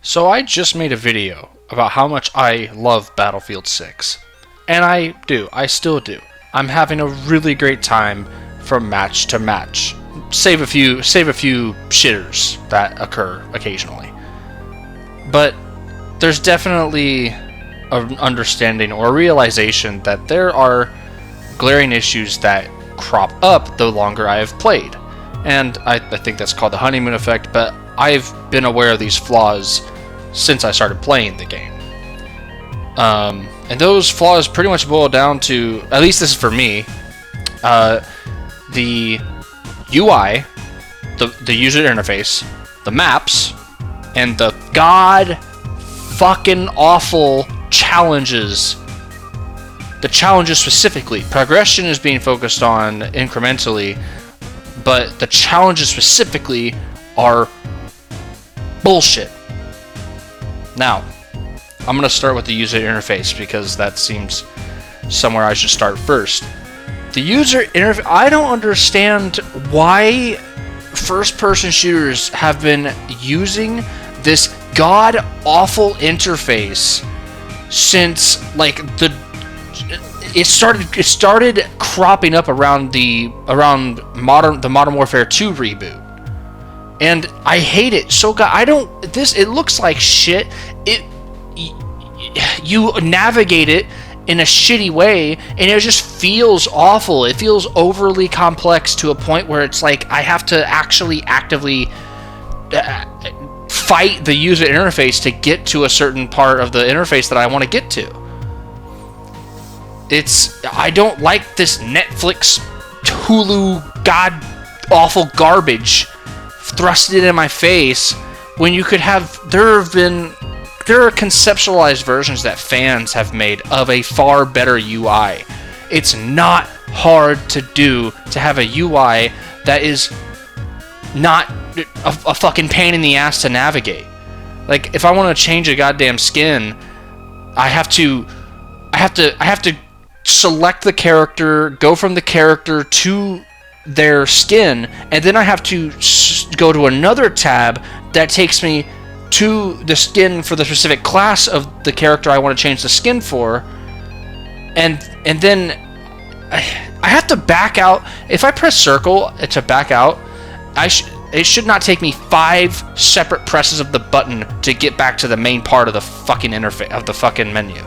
So I just made a video about how much I love Battlefield 6. And I do. I still do. I'm having a really great time from match to match. Save a few shitters that occur occasionally. But there's definitely an understanding or a realization that there are glaring issues that crop up the longer I have played. And I think that's called the honeymoon effect, but I've been aware of these flaws since I started playing the game. And those flaws pretty much boil down to, at least this is for me, the UI, the user interface, the maps, and the god fucking awful challenges. The challenges specifically. Progression is being focused on incrementally, but the challenges specifically are bullshit. Now, I'm going to start with the user interface because that seems somewhere I should start first. The user interface, I don't understand why first-person shooters have been using this god-awful interface since like it started cropping up around the Modern Warfare 2 reboot. And I hate it so it looks like shit. You navigate it in a shitty way, and it just feels awful. It feels overly complex to a point where it's like I have to actually actively fight the user interface to get to a certain part of the interface that I want to get to. I don't like this Netflix, Hulu, god-awful garbage thrusted in my face when you could have... There are conceptualized versions that fans have made of a far better UI. It's not hard to do to have a UI that is not a fucking pain in the ass to navigate. Like, if I want to change a goddamn skin, I have to select the character, go from the character to their skin, and then I have to go to another tab that takes me to the skin for the specific class of the character I want to change the skin for, and then I have to back out. If I press circle to back out, it should not take me 5 separate presses of the button to get back to the main part of the fucking interface of the fucking menu.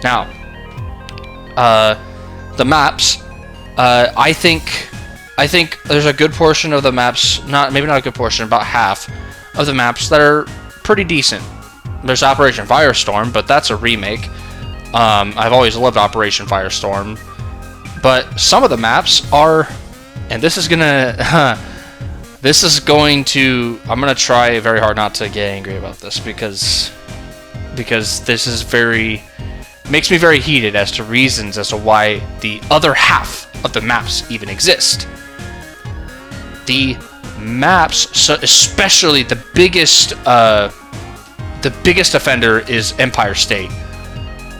Now, the maps. I think there's a good portion of the maps, maybe not a good portion, about half of the maps that are pretty decent. There's Operation Firestorm, but that's a remake. I've always loved Operation Firestorm, but some of the maps are, and I'm gonna try very hard not to get angry about this because this is makes me very heated as to reasons as to why the other half of the maps even exist. The maps, especially the biggest offender is Empire State,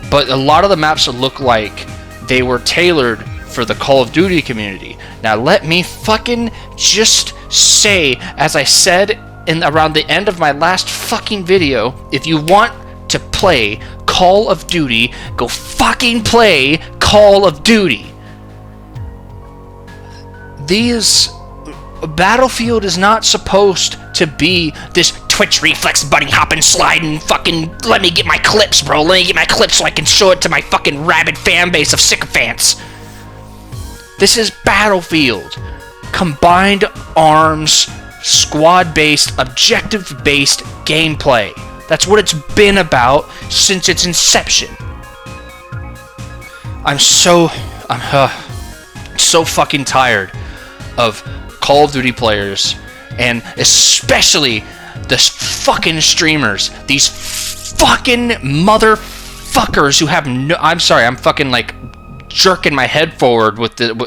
but a lot of the maps look like they were tailored for the Call of Duty community. Now let me fucking just say, as I said around the end of my last fucking video, if you want to play Call of Duty, go fucking play Call of Duty. Battlefield is not supposed to be this Twitch reflex bunny hopping, sliding, fucking let me get my clips, bro. Let me get my clips so I can show it to my fucking rabid fan base of sycophants. This is Battlefield. Combined arms, squad-based, objective-based gameplay. That's what it's been about since its inception. I'm so fucking tired of Call of Duty players, and especially the fucking streamers, these fucking motherfuckers who have no... I'm sorry, I'm fucking like jerking my head forward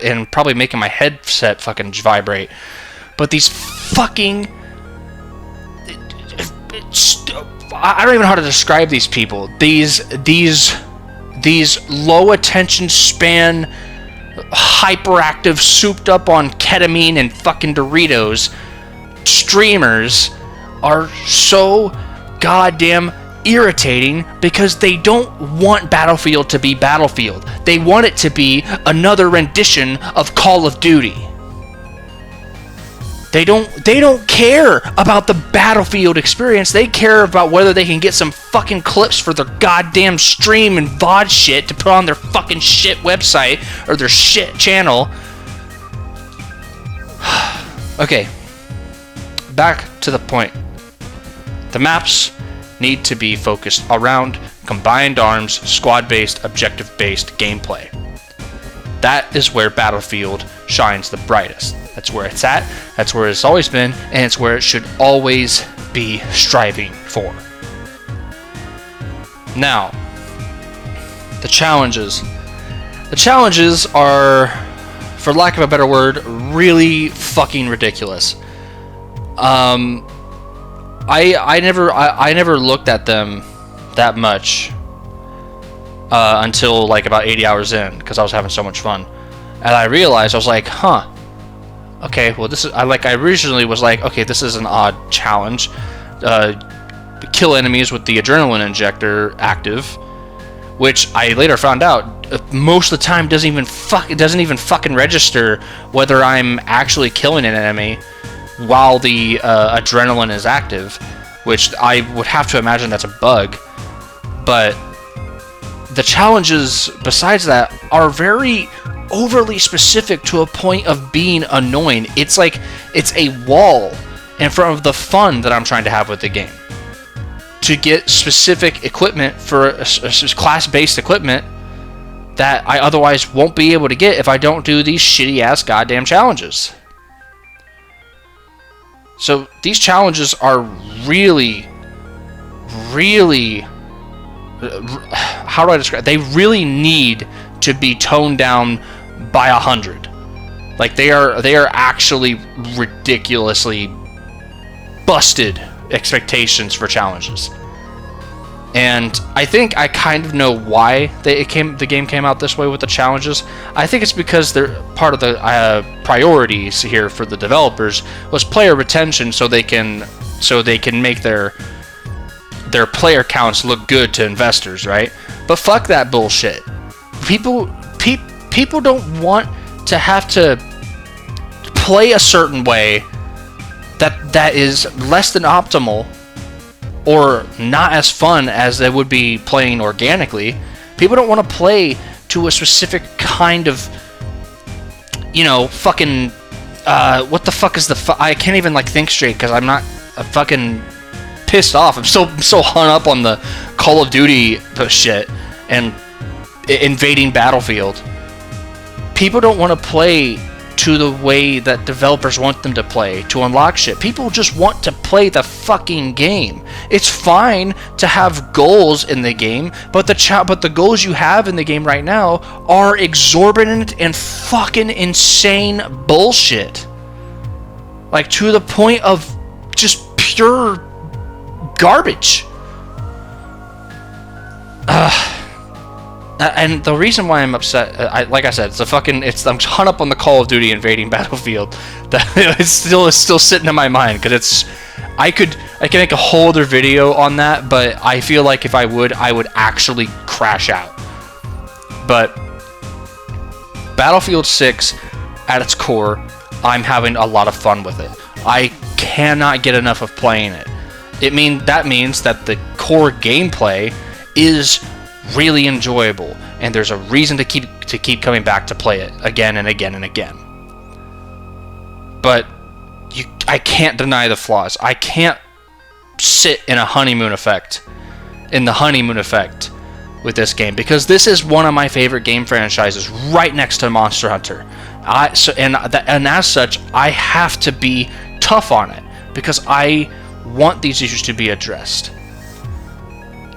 and probably making my headset fucking vibrate. But these fucking... I don't even know how to describe these people. These low attention span, hyperactive, souped up on ketamine and fucking Doritos streamers are so goddamn irritating because they don't want Battlefield to be Battlefield. They want it to be another rendition of Call of Duty. They don't care about the Battlefield experience. They care about whether they can get some fucking clips for their goddamn stream and VOD shit to put on their fucking shit website or their shit channel. Okay, back to the point. The maps need to be focused around combined arms, squad-based, objective-based gameplay. That is where Battlefield shines the brightest. That's where it's at, that's where it's always been, and it's where it should always be striving for. Now, the challenges. The challenges are, for lack of a better word, really fucking ridiculous. I never looked at them that much until like about 80 hours in, because I was having so much fun, and I realized, I was like, huh, okay, well this is, I originally was like, okay, this is an odd challenge. Kill enemies with the adrenaline injector active, which I later found out most of the time doesn't even fucking register whether I'm actually killing an enemy while the adrenaline is active, which I would have to imagine that's a bug. But the challenges besides that are very overly specific to a point of being annoying. It's like it's a wall in front of the fun that I'm trying to have with the game. To get specific equipment for a class-based equipment that I otherwise won't be able to get if I don't do these shitty-ass goddamn challenges. So these challenges are really, how do I describe it? They really need to be toned down by 100. Like they are actually ridiculously busted expectations for challenges. And I think I kind of know why the game came out this way with the challenges. I think it's because they're part of the priorities here for the developers was player retention, so they can make their player counts look good to investors, right? But fuck that bullshit. People don't want to have to play a certain way that is less than optimal or not as fun as they would be playing organically. People don't want to play to a specific kind of, fucking, what the fuck is I can't even think straight because I'm not fucking pissed off. I'm so hung up on the Call of Duty shit and invading Battlefield. People don't want to play to the way that developers want them to play to unlock shit. People just want to play the fucking game. It's fine to have goals in the game, but the goals you have in the game right now are exorbitant and fucking insane bullshit. Like to the point of just pure garbage. And the reason why I'm upset, like I said, I'm hung up on the Call of Duty invading Battlefield. That it's still sitting in my mind because I can make a whole other video on that, but I feel like if I would actually crash out. But Battlefield 6, at its core, I'm having a lot of fun with it. I cannot get enough of playing it. That means that the core gameplay is really enjoyable, and there's a reason to keep coming back to play it again and again and again. But I can't deny the flaws. I can't sit in the honeymoon effect with this game, because this is one of my favorite game franchises, right next to Monster Hunter. And as such, I have to be tough on it because I want these issues to be addressed.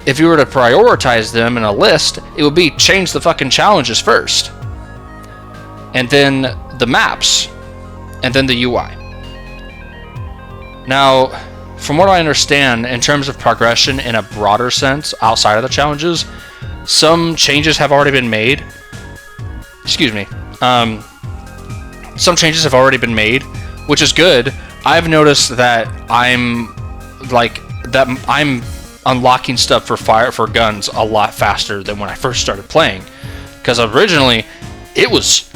If you were to prioritize them in a list, it would be change the fucking challenges first, and then the maps, and then the UI. Now, from what I understand, in terms of progression in a broader sense, outside of the challenges, some changes have already been made. Some changes have already been made, which is good. I've noticed that I'm like that I'm unlocking stuff for guns a lot faster than when I first started playing, because originally it was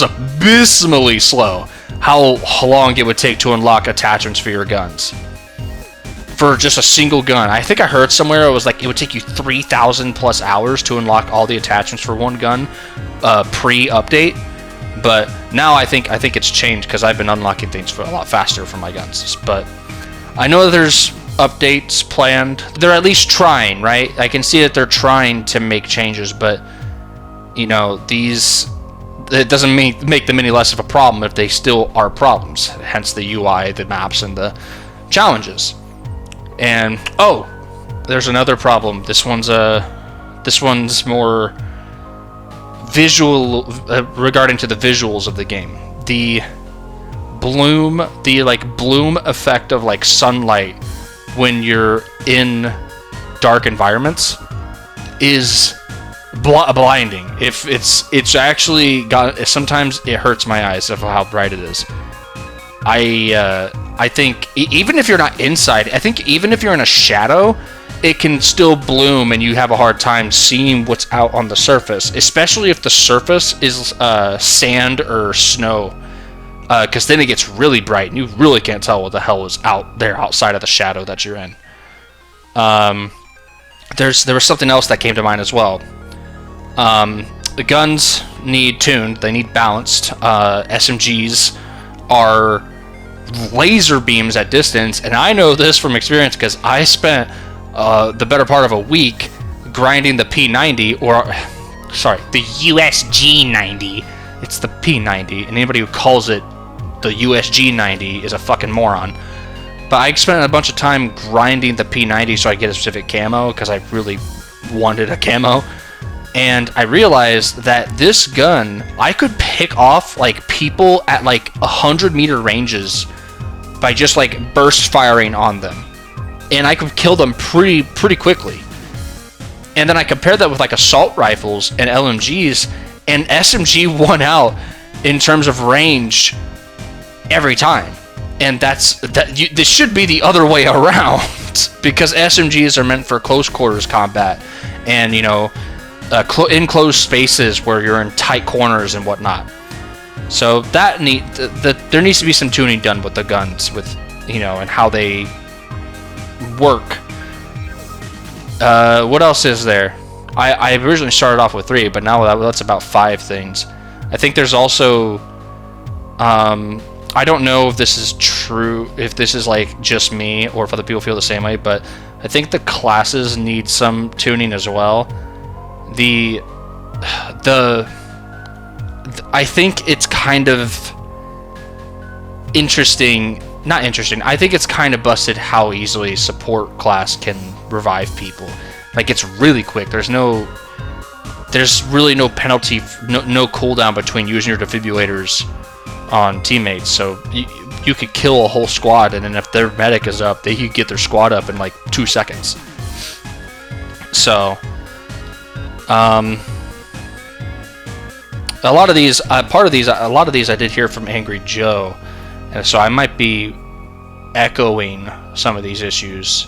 abysmally slow how long it would take to unlock attachments for your guns for just a single gun. I think I heard somewhere it was like it would take you 3,000 plus hours to unlock all the attachments for one gun pre-update. But now I think it's changed, because I've been unlocking things for a lot faster for my guns. But I know there's updates planned. They're at least trying, right? I can see that they're trying to make changes, but you know, it doesn't make them any less of a problem if they still are problems. Hence the UI, the maps, and the challenges. And there's another problem. This one's more visual, regarding to the visuals of the game. The bloom effect of like sunlight when you're in dark environments is blinding. If it's actually got, sometimes it hurts my eyes of how bright it is. I think even if you're not inside, I think even if you're in a shadow, it can still bloom and you have a hard time seeing what's out on the surface, especially if the surface is sand or snow, because then it gets really bright and you really can't tell what the hell is out there outside of the shadow that you're in. There was something else that came to mind as well. The guns need tuned, they need balanced. SMGs are laser beams at distance, and I know this from experience because I spent the better part of a week grinding the P90, the USG 90. It's the P90, and anybody who calls it the USG 90 is a fucking moron. But I spent a bunch of time grinding the P90 so I get a specific camo, because I really wanted a camo. And I realized that this gun, I could pick off like people at like 100-meter ranges by just like burst firing on them, and I could kill them pretty quickly. And then I compared that with like assault rifles and LMGs, and SMG won out in terms of range every time. And this should be the other way around, because SMGs are meant for close quarters combat, and you know, enclosed spaces where you're in tight corners and whatnot. So there needs to be some tuning done with the guns, with, you know, and how they work. What else is there? I originally started off with 3, but now that's about 5 things. I think there's also, I don't know if this is true, if this is like just me or if other people feel the same way, but I think the classes need some tuning as well. I think it's kind of not interesting. I think it's kind of busted how easily support class can revive people. Like, it's really quick. There's really no penalty, no cooldown between using your defibrillators on teammates. So you could kill a whole squad, and then if their medic is up, they could get their squad up in like 2 seconds. So, a lot of these I did hear from Angry Joe, and so I might be echoing some of these issues.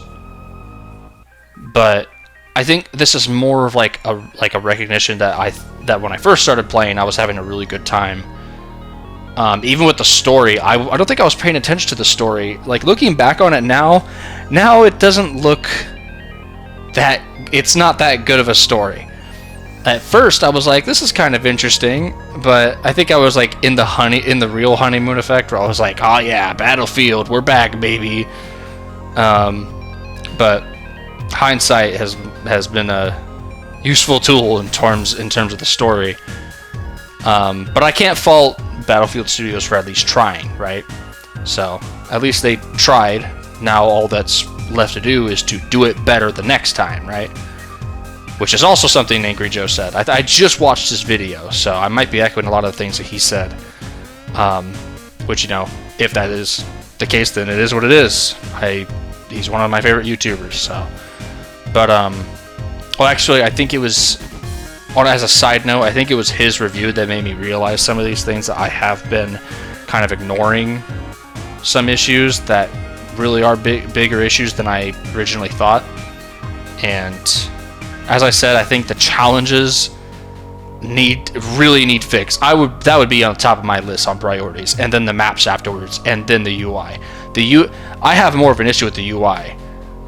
But I think this is more of like a recognition that when I first started playing, I was having a really good time. Even with the story, I don't think I was paying attention to the story. Like, looking back on it now it doesn't look that, it's not that good of a story. At first, I was like, this is kind of interesting, but I think I was like in the real honeymoon effect, where I was like, oh yeah, Battlefield, we're back, baby. But hindsight has been a useful tool in terms of the story. But I can't fault Battlefield Studios for at least trying, right? So at least they tried. Now all that's left to do is to do it better the next time, right? Which is also something Angry Joe said. I just watched his video, so I might be echoing a lot of the things that he said. Which, you know, if that is the case, then it is what it is. He's one of my favorite YouTubers, so. But, well, actually, I think it was, as a side note, I think it was his review that made me realize some of these things, that I have been kind of ignoring some issues that really are bigger issues than I originally thought. And as I said, I think the challenges really need fix. That would be on top of my list on priorities, and then the maps afterwards, and then the UI. I have more of an issue with the UI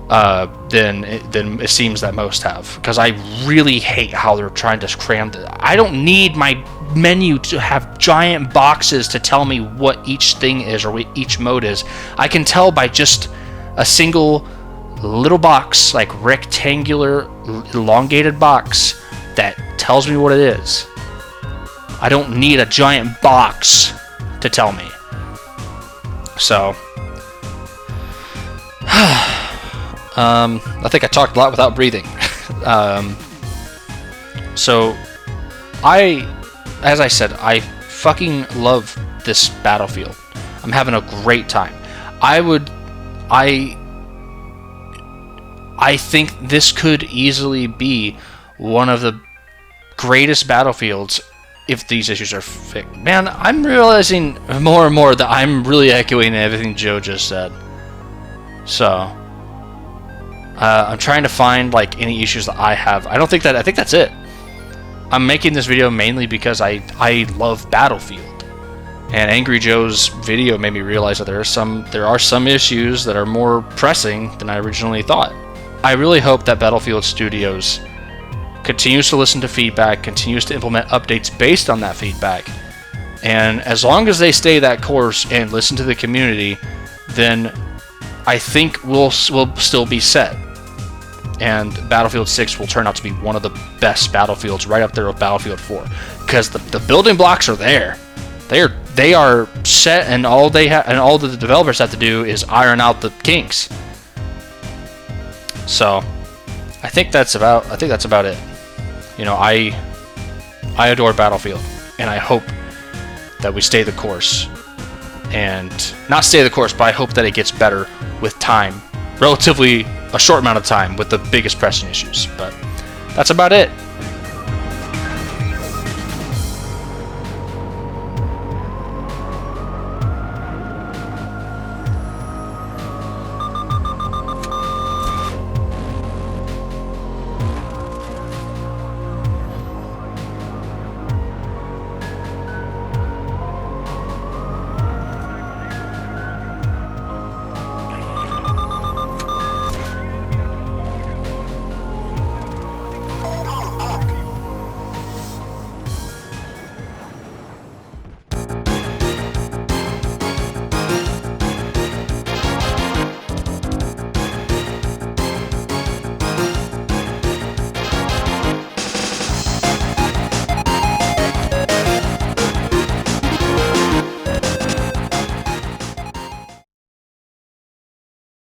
than it seems that most have, because I really hate how they're trying to cram I don't need my menu to have giant boxes to tell me what each thing is or what each mode is. I can tell by just a single little box, like rectangular elongated box, that tells me what it is. I don't need a giant box to tell me. So I think I talked a lot without breathing. So as I said, I fucking love this Battlefield. I'm having a great time. I think this could easily be one of the greatest Battlefields if these issues are fixed. Man, I'm realizing more and more that I'm really echoing everything Joe just said. So I'm trying to find like any issues that I have. I think that's it. I'm making this video mainly because I love Battlefield. And Angry Joe's video made me realize that there are some issues that are more pressing than I originally thought. I really hope that Battlefield Studios continues to listen to feedback, continues to implement updates based on that feedback, and as long as they stay that course and listen to the community, then I think we'll still be set, and Battlefield 6 will turn out to be one of the best Battlefields, right up there with Battlefield 4, because the building blocks are there. They are set, and all the developers have to do is iron out the kinks. So I think that's about it. You know, I adore Battlefield, and I hope that we stay the course, and not stay the course, but I hope that it gets better with time, relatively a short amount of time, with the biggest pressing issues. But that's about it.